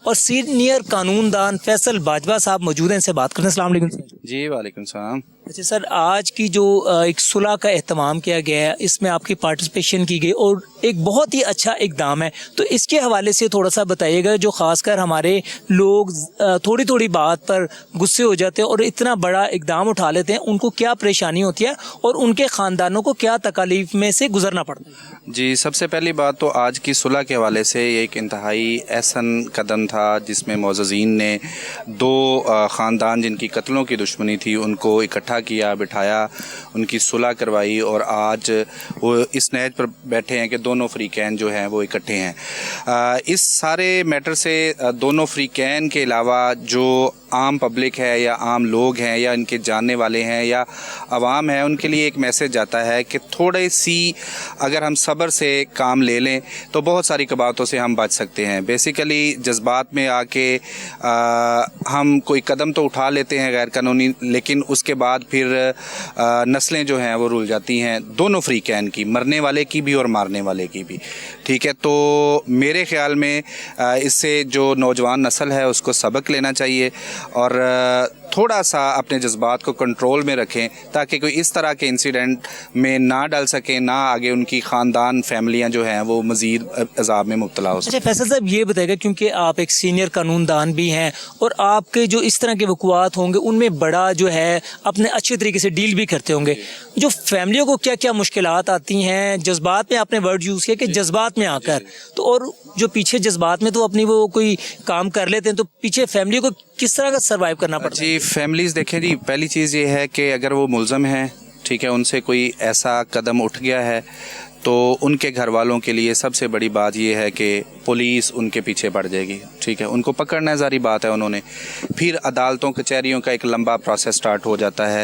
اور سینئر قانون دان فیصل باجوہ صاحب موجود ہیں, ان سے بات کرتے ہیں. السلام علیکم. جی وعلیکم السلام. اچھا سر, آج کی جو ایک صلح کا اہتمام کیا گیا ہے, اس میں آپ کی پارٹیسپیشن کی گئی اور ایک بہت ہی اچھا اقدام ہے, تو اس کے حوالے سے تھوڑا سا بتائیے گا. جو خاص کر ہمارے لوگ تھوڑی تھوڑی بات پر غصے ہو جاتے ہیں اور اتنا بڑا اقدام اٹھا لیتے ہیں, ان کو کیا پریشانی ہوتی ہے اور ان کے خاندانوں کو کیا تکالیف میں سے گزرنا پڑتا ہے؟ جی, سب سے پہلی بات تو آج کی صلح کے حوالے سے یہ ایک انتہائی احسن قدم تھا, جس میں معززین نے دو خاندان جن کی قتلوں کی دشمنی تھی ان کو اکٹھا کیا, بٹھایا, ان کی صلح کروائی, اور آج وہ اس نہج پر بیٹھے ہیں کہ دونوں فریقین جو ہیں وہ اکٹھے ہیں. اس سارے میٹر سے دونوں فریقین کے علاوہ جو عام پبلک ہے یا عام لوگ ہیں یا ان کے جاننے والے ہیں یا عوام ہیں, ان کے لیے ایک میسیج جاتا ہے کہ تھوڑی سی اگر ہم صبر سے کام لے لیں تو بہت ساری کباہتوں سے ہم بچ سکتے ہیں. بیسیکلی جذبات میں آ کے ہم کوئی قدم تو اٹھا لیتے ہیں غیر قانونی, لیکن اس کے بعد پھر نسلیں جو ہیں وہ رول جاتی ہیں, دونوں فریقین کی, مرنے والے کی بھی اور مارنے والے کی بھی. ٹھیک ہے, تو میرے خیال میں اس سے جو نوجوان نسل ہے اس کو سبق لینا چاہیے اور تھوڑا سا اپنے جذبات کو کنٹرول میں رکھیں تاکہ کوئی اس طرح کے انسیڈنٹ میں نہ ڈل سکیں, نہ آگے ان کی خاندان فیملیاں جو ہیں وہ مزید عذاب میں مبتلا ہو سکیں. اچھا فیصل صاحب, یہ بتائے گا کیونکہ آپ ایک سینئر قانون دان بھی ہیں اور آپ کے جو اس طرح کے وقوعات ہوں گے ان میں بڑا جو ہے اپنے اچھے طریقے سے ڈیل بھی کرتے ہوں گے, جو فیملیوں کو کیا کیا مشکلات آتی ہیں جذبات میں, آپ نے ورڈ یوز کیا کہ جذبات میں آ کر, تو اور جو پیچھے جذبات میں تو اپنی وہ کوئی کام کر لیتے ہیں, تو پیچھے فیملی کو کس طرح کا سروائیو کرنا پڑتا ہے؟ جی فیملیز دیکھیں جی, پہلی چیز یہ ہے کہ اگر وہ ملزم ہیں, ٹھیک ہے, ان سے کوئی ایسا قدم اٹھ گیا ہے تو ان کے گھر والوں کے لیے سب سے بڑی بات یہ ہے کہ پولیس ان کے پیچھے پڑ جائے گی. ٹھیک ہے, ان کو پکڑنا ہے, ظاہری بات ہے, انہوں نے پھر عدالتوں کچہریوں کا ایک لمبا پروسیس سٹارٹ ہو جاتا ہے.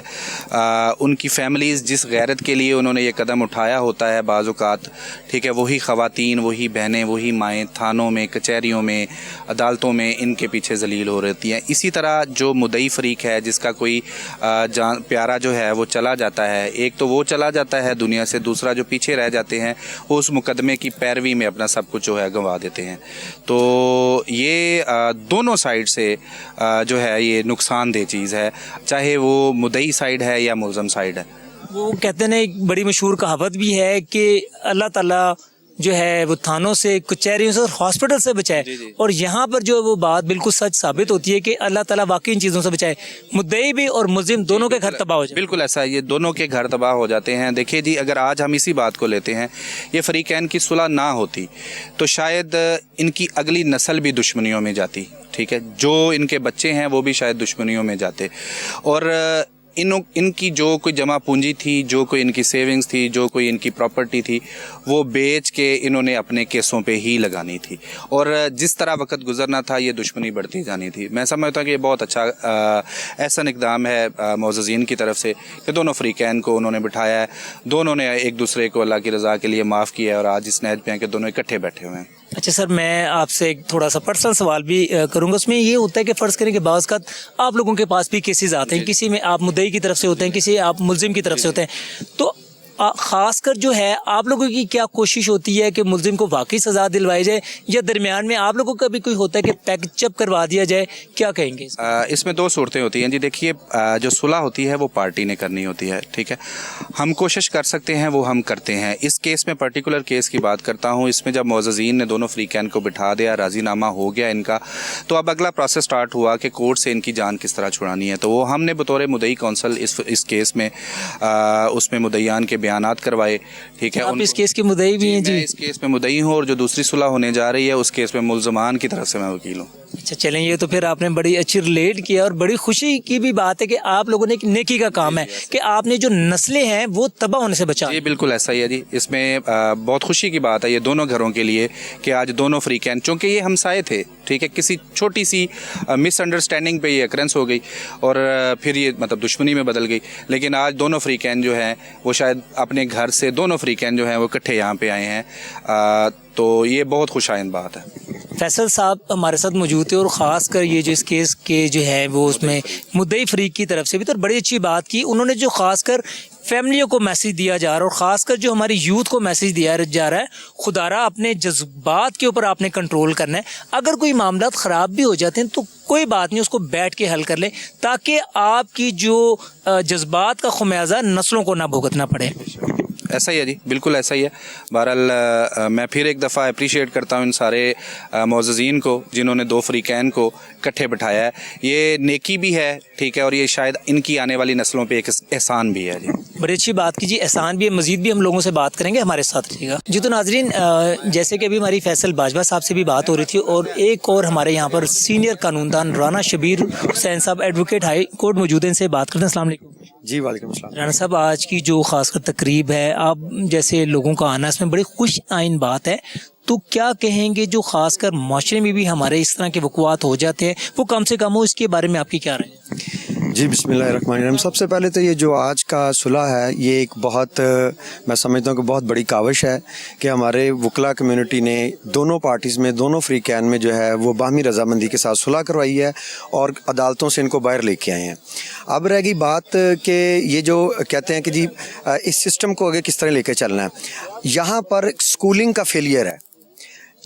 ان کی فیملیز جس غیرت کے لیے انہوں نے یہ قدم اٹھایا ہوتا ہے بعض اوقات, ٹھیک ہے, وہی خواتین, وہی بہنیں, وہی مائیں تھانوں میں, کچہریوں میں, عدالتوں میں ان کے پیچھے ذلیل ہو رہتی ہیں. اسی طرح جو مدعی فریق ہے جس کا کوئی جان پیارا جو ہے وہ چلا جاتا ہے, ایک تو وہ چلا جاتا ہے دنیا سے, دوسرا جو پیچھے رہ جاتے ہیں وہ اس مقدمے کی پیروی میں اپنا سب کچھ جو ہے گنوا دیتے ہیں. تو یہ دونوں سائیڈ سے جو ہے یہ نقصان دہ چیز ہے, چاہے وہ مدعی سائیڈ ہے یا ملزم سائیڈ ہے. وہ کہتے ہیں ایک بڑی مشہور کہاوت بھی ہے کہ اللہ تعالیٰ جو ہے وہ تھانوں سے, کچہریوں سے اور ہاسپٹل سے بچائے, اور یہاں پر جو وہ بات بالکل سچ ثابت ہوتی ہے کہ اللہ تعالیٰ واقعی ان چیزوں سے بچائے, مدعی بھی اور ملزم دونوں کے گھر تباہ ہو جائے. بالکل ایسا ہے, یہ دونوں کے گھر تباہ ہو جاتے ہیں. دیکھیے جی, اگر آج ہم اسی بات کو لیتے ہیں, یہ فریقین کی صلح نہ ہوتی تو شاید ان کی اگلی نسل بھی دشمنیوں میں جاتی. ٹھیک ہے, جو ان کے بچے ہیں وہ بھی شاید دشمنیوں میں جاتے, اور ان کی جو کوئی جمع پونجی تھی, جو کوئی ان کی سیونگز تھی, جو کوئی ان کی پراپرٹی تھی, وہ بیچ کے انہوں نے اپنے کیسوں پہ ہی لگانی تھی, اور جس طرح وقت گزرنا تھا یہ دشمنی بڑھتی جانی تھی. میں سمجھتا ہوں کہ یہ بہت اچھا احسن اقدام ہے معززین کی طرف سے کہ دونوں فریقین کو انہوں نے بٹھایا ہے, دونوں نے ایک دوسرے کو اللہ کی رضا کے لیے معاف کیا ہے, اور آج اس نہج پہ ہیں کہ دونوں اکٹھے بیٹھے ہوئے ہیں. اچھا سر, میں آپ سے ایک تھوڑا سا پرسنل سوال بھی کروں گا. اس میں یہ ہوتا ہے کہ فرض کریں کہ بعض کا آپ لوگوں کے پاس بھی کیسز آتے ہیں, کسی میں آپ مدعی کی طرف سے ہوتے ہیں, کسی آپ ملزم کی طرف سے ہوتے ہیں, تو خاص کر جو ہے آپ لوگوں کی کیا کوشش ہوتی ہے کہ ملزم کو واقعی سزا دلوائی جائے, یا درمیان میں آپ لوگوں کا بھی کوئی ہوتا ہے کہ پیکج اپ کروا دیا جائے, کیا کہیں گے؟ اس میں دو صورتیں ہوتی ہیں جی. دیکھیے, جو صلح ہوتی ہے وہ پارٹی نے کرنی ہوتی ہے. ٹھیک ہے, ہم کوشش کر سکتے ہیں, وہ ہم کرتے ہیں. اس کیس میں پرٹیکولر کیس کی بات کرتا ہوں, اس میں جب معززین نے دونوں فریقین کو بٹھا دیا, راضی نامہ ہو گیا ان کا, تو اب اگلا پروسیس سٹارٹ ہوا کہ کورٹ سے ان کی جان کس طرح چھڑانی ہے. تو وہ ہم نے بطور مدعی کونسل اس کیس میں اس میں مدعیان کے بیانات کروائے. ٹھیک ہے, آپ اس کیس کے مدعی بھی ہیں؟ جی, میں اس کیس میں مدعی ہوں, اور جو دوسری صلح ہونے جا رہی ہے اس کیس میں ملزمان کی طرف سے میں وکیل ہوں. اچھا چلیں, یہ تو پھر آپ نے بڑی اچھی ریلیٹ کیا, اور بڑی خوشی کی بھی بات ہے کہ آپ لوگوں نے ایک نیکی کا کام ہے کہ آپ نے جو نسلیں ہیں وہ تباہ ہونے سے بچا. جی بالکل ایسا ہی ہے جی. اس میں بہت خوشی کی بات ہے یہ دونوں گھروں کے لیے کہ آج دونوں فریقین, چونکہ یہ ہمسائے تھے, ٹھیک ہے, کسی چھوٹی سی مس انڈرسٹینڈنگ پہ یہ اکرنس ہو گئی اور پھر یہ مطلب دشمنی میں بدل گئی, لیکن آج دونوں فریقین جو ہیں وہ شاید اپنے گھر سے دونوں فریقین جو ہیں وہ اکٹھے یہاں پہ آئے ہیں, تو یہ بہت خوش آئند بات ہے. فیصل صاحب ہمارے ساتھ موجود تھے, اور خاص کر یہ جو اس کیس کے جو ہے وہ اس میں مدعی فریق کی طرف سے بھی تو بڑی اچھی بات کی انہوں نے, جو خاص کر फैमिलियों को मैसेज दिया जा रहा है और ख़ासकर जो हमारी यूथ को मैसेज दिया जा रहा है, खुदारा अपने जज्बात के ऊपर आपने कंट्रोल करना है। अगर कोई मामला ख़राब भी हो जाते हैं तो कोई बात नहीं, उसको बैठ के हल कर लें ताकि आपकी जो जज्बात का खुमियाजा नस्लों को ना भुगतना पड़े। ऐसा ही है जी, बिल्कुल ऐसा ही है। बहरहाल मैं फिर एक दफ़ा अप्रिशिएट करता हूँ इन सारे मोअज़्ज़िज़ीन को जिन्होंने दो फ़रीक़ैन को इकट्ठे बिठाया है। ये नेकी भी है, ठीक है, और ये शायद इनकी आने वाली नस्लों पे एक एहसान भी है जी। बड़ी अच्छी बात कीजिए, एहसान भी है, मज़ीद भी हम लोगों से बात करेंगे, हमारे साथ रहिएगा जी। तो नाज़रीन, जैसे कि अभी हमारी फैसल बाजवा साहब से भी बात हो रही थी और एक और हमारे यहाँ पर सीनियर कानूनदान राना शबीर हुसैन साहब एडवोकेट हाई कोर्ट मौजूद हैं, इनसे बात करते हैं। अस्सलाम वालेकुम जी। वालेकुम अस्सलाम। राना साहब, आज की जो खासकर तकरीब है, आप जैसे लोगों का आना इसमें बड़ी खुश आइन बात है, तो क्या कहेंगे जो खासकर माशरे में भी हमारे इस तरह के वक़ुआत हो जाते हैं वो कम से कम हो, इसके बारे में आपकी क्या राय है? जी बिस्मिल्लाहिर्रहमानिर्रहीम। सबसे पहले तो ये जो आज का सुलह है ये एक बहुत मैं समझता हूँ कि बहुत बड़ी काविश है कि हमारे वकला कम्युनिटी ने दोनों पार्टीज़ में, दोनों फ़रीक़ैन में जो है वो बाहमी रज़ामंदी के साथ सुलह करवाई है और अदालतों से इनको बाहर लेके आए हैं। अब रह गई बात कि ये जो कहते हैं कि जी इस सिस्टम को आगे किस तरह लेके चलना है। यहाँ पर स्कूलिंग का फेलियर है।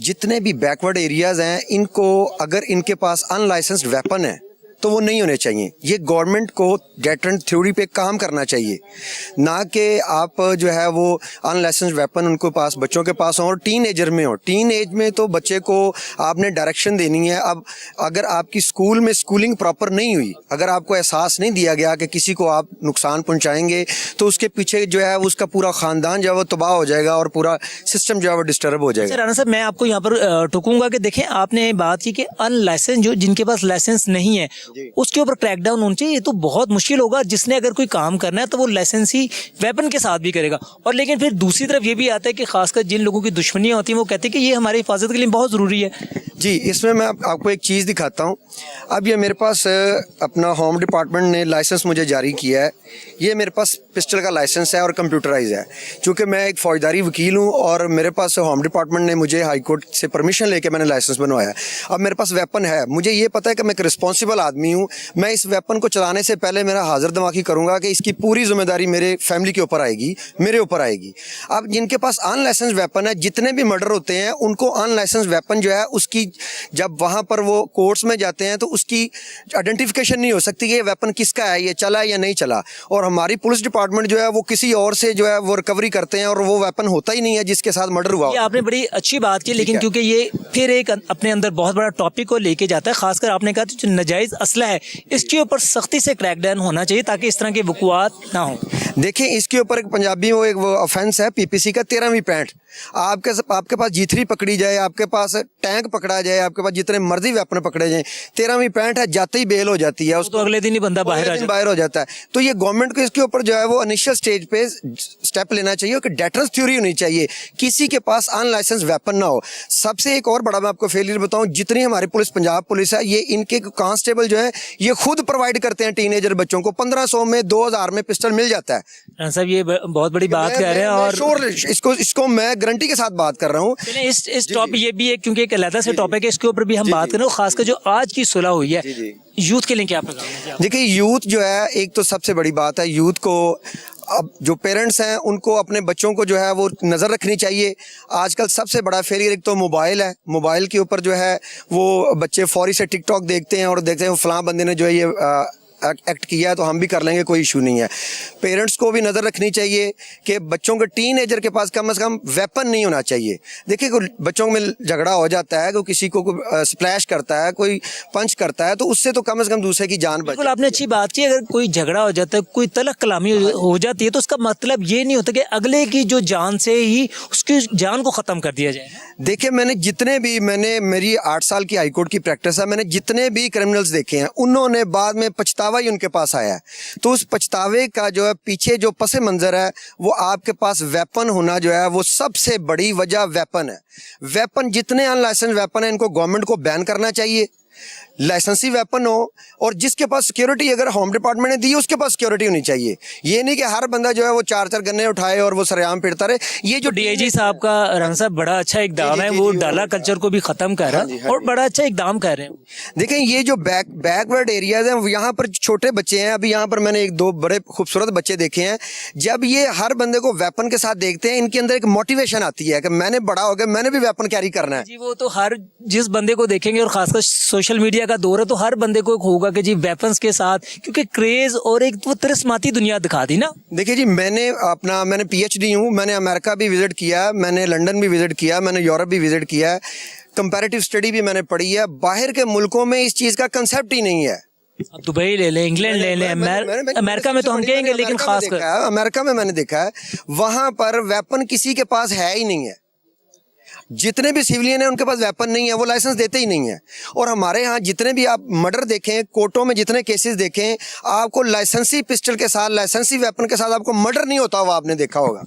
जितने भी बैकवर्ड एरियाज़ हैं, इनको अगर इनके पास अनलाइसेंस्ड वेपन है तो वो नहीं होने चाहिए। ये गवर्नमेंट को डेटरेंट थ्योरी पे काम करना चाहिए, ना कि आप जो है वो अनलाइसेंस्ड वेपन उनके पास, बच्चों के पास हो और टीन एजर में हो। टीन एज में तो बच्चे को आपने डायरेक्शन देनी है। अब अगर आपकी स्कूल में स्कूलिंग प्रॉपर नहीं हुई, अगर आपको एहसास नहीं दिया गया कि किसी को आप नुकसान पहुंचाएंगे, तो उसके पीछे जो है उसका पूरा ख़ानदान जो है वो तबाह हो जाएगा और पूरा सिस्टम जो है वो डिस्टर्ब हो जाएगा। राना साहब, मैं आपको यहाँ पर टोकूंगा कि देखें, आपने बात की कि अनलाइसेंस, जो जिनके पास लाइसेंस नहीं है उसके ऊपर क्रैकडाउन होना चाहिए। ये तो बहुत मुश्किल होगा। जिसने अगर कोई काम करना है तो वो लाइसेंसी वेपन के साथ भी करेगा। और लेकिन फिर दूसरी तरफ ये भी आता है कि खासकर जिन लोगों की दुश्मनियां होती हैं वो कहते हैं कि ये हमारी हिफाजत के लिए बहुत ज़रूरी है। जी, इसमें मैं आपको एक चीज़ दिखाता हूँ। अब ये मेरे पास अपना होम डिपार्टमेंट ने लाइसेंस मुझे जारी किया है। ये मेरे पास पिस्टल का लाइसेंस है और कंप्यूटराइज है। चूँकि मैं एक फौजदारी वकील हूँ और मेरे पास होम डिपार्टमेंट ने मुझे हाई कोर्ट से परमिशन लेके मैंने लाइसेंस बनवाया। अब मेरे पास वेपन है। मुझे ये पता है कि मैं एक रिस्पॉन्सिबल आदमी हूँ। मैं इस वेपन को चलाने से पहले मेरा हाजिर दिमागी करूँगा कि इसकी पूरी जिम्मेदारी मेरे फैमिली के ऊपर आएगी, मेरे ऊपर आएगी। अब जिनके पास अनलाइसेंस वेपन है, जितने भी मर्डर होते हैं उनको अनलाइसेंस वेपन जो है उसकी जब वहाँ पर वो कोर्ट्स में जाते हैं तो उसकी आइडेंटिफिकेशन नहीं हो सकती कि ये वेपन किसका है, ये चला या नहीं चला। और हमारी पुलिस डिपार्टमेंट जो है वो किसी और से जो है वो रिकवरी करते हैं और वो वेपन होता ही नहीं है जिसके साथ मर्डर हुआ। ये आपने बड़ी अच्छी बात की, लेकिन क्योंकि ये फिर एक अपने अंदर बहुत बड़ा टॉपिक को लेके जाता है। खासकर आपने कहा जो नाजायज असला है इसके ऊपर सख्ती से क्रैकडाउन होना चाहिए ताकि इस तरह के वक़ुआत ना हो। देखिए, इसके ऊपर एक पंजाबी में एक वो ऑफेंस है पीपीसी का 13वीं पैंट। आपके पास G3 पकड़ी जाए, आपके पास टैंक पकड़ा जाए, आपके पास जितने मर्जी वेपन पकड़े जाए, 13वीं पैंट है, जाते ही बेल हो जाती है, उसको तो अगले दिन ही बंदा बाहर हो जाता है। तो ये गवर्नमेंट को इसके ऊपर जो है वो इनिशियल स्टेज पे स्टेप लेना चाहिए कि डेटरेंस थ्योरी होनी चाहिए, किसी के पास अनलाइसेंस वेपन ना हो। सबसे एक और बड़ा मैं आपको फेलियर बताऊं, जितनी हमारी पुलिस, पंजाब पुलिस है, ये इनके कांस्टेबल जो है ये खुद प्रोवाइड करते हैं टीनेजर बच्चों को। 1500 में 2000 में पिस्टल मिल जाता है। साहब, ये बहुत बड़ी बात कह रहे हैं और इसको मैं गारंटी के साथ बात कर रहा हूँ। इस टॉपिक ये भी है क्योंकि एक अलग से टॉपिक है, इसके ऊपर भी हम बात करें। खासकर जो आज की सुलह हुई है यूथ के लिए क्या पैगाम है? देखिए, यूथ जो है, एक तो सबसे बड़ी बात है, यूथ को अब जो पेरेंट्स हैं उनको अपने बच्चों को जो है वो नज़र रखनी चाहिए। आजकल सबसे बड़ा फेलियर एक तो मोबाइल है। मोबाइल के ऊपर जो है वो बच्चे फौरी से टिकटॉक देखते हैं और देखते हैं फलां बंदे ने जो है ये एक्ट किया है तो हम भी कर लेंगे, कोई इशू नहीं है। पेरेंट्स को भी नज़र रखनी चाहिए कि बच्चों के टीनेजर के पास कम से कम वेपन नहीं होना चाहिए। देखिए, कोई बच्चों में झगड़ा हो जाता है, कोई किसी को स्प्लैश करता है, कोई पंच करता है, तो उससे तो कम से कम दूसरे की जान बचे। बिल्कुल आपने अच्छी बात की। अगर कोई झगड़ा हो जाता है, कोई तलक कलामी हो जाती है, तो उसका मतलब ये नहीं होता कि अगले की जो जान से ही उसकी जान को ख़त्म कर दिया जाए। देखिए, मेरी 8 साल की हाईकोर्ट की प्रैक्टिस है। मैंने जितने भी क्रिमिनल्स देखे हैं उन्होंने बाद में पछतावा ही उनके पास आया है। तो उस पछतावे का जो है पीछे जो पस मंजर है वो आपके पास वेपन होना जो है वो सबसे बड़ी वजह वेपन है। वेपन, जितने अनलाइसेंस वेपन है इनको गवर्नमेंट को बैन करना चाहिए। लाइसेंसी वेपन हो, और जिसके पास सिक्योरिटी अगर होम डिपार्टमेंट ने दी है उसके पास सिक्योरिटी होनी चाहिए। ये नहीं कि हर बंदा जो है वो 4-4 गन्ने उठाए और वो सरेआम फिरता रहे। ये जो डीआईजी साहब का रंग साहब बड़ा अच्छा इकदाम है, वो डाला कल्चर को भी खत्म कर रहा है और बड़ा अच्छा इकदाम कर रहे हैं। देखें, ये जो बैकवर्ड एरियाज हैं यहाँ पर छोटे बच्चे हैं, अभी यहाँ पर मैंने 1-2 बड़े खूबसूरत बच्चे देखे हैं। जब ये हर बंदे को वेपन के साथ देखते हैं, इनके अंदर एक मोटिवेशन आती है कि मैंने बड़ा हो गया, मैंने भी वेपन कैरी करना है। जी, वो तो हर जिस बंदे को देखेंगे, और खासकर सोशल मीडिया का दौर है तो हर बंदे को होगा कि जी वेपन्स के साथ, क्योंकि क्रेज और एक वो तिरस्माती दुनिया दिखा दी ना। देखिए जी, मैंने पीएचडी हूँ, मैंने अमेरिका भी विजिट किया, मैंने लंदन भी विजिट किया, मैंने यूरोप भी विजिट किया है, कंपैरेटिव स्टडी भी मैंने पढ़ी है। बाहर के मुल्कों में इस चीज़ का कंसेप्ट ही नहीं है। अब दुबई ले लें, इंग्लैंड ले लें, अमेरिका में तो हम कहेंगे, लेकिन खासकर अमेरिका में मैंने देखा है, वहां पर वेपन किसी के पास है ही नहीं है। जितने भी सिविलियन हैं उनके पास वेपन नहीं है, वो लाइसेंस देते ही नहीं है। और हमारे यहाँ जितने भी आप मर्डर देखें, कोर्टों में जितने केसेस देखें, आपको लाइसेंसी पिस्टल के साथ, लाइसेंसी वेपन के साथ आपको मर्डर नहीं होता हुआ आपने देखा होगा।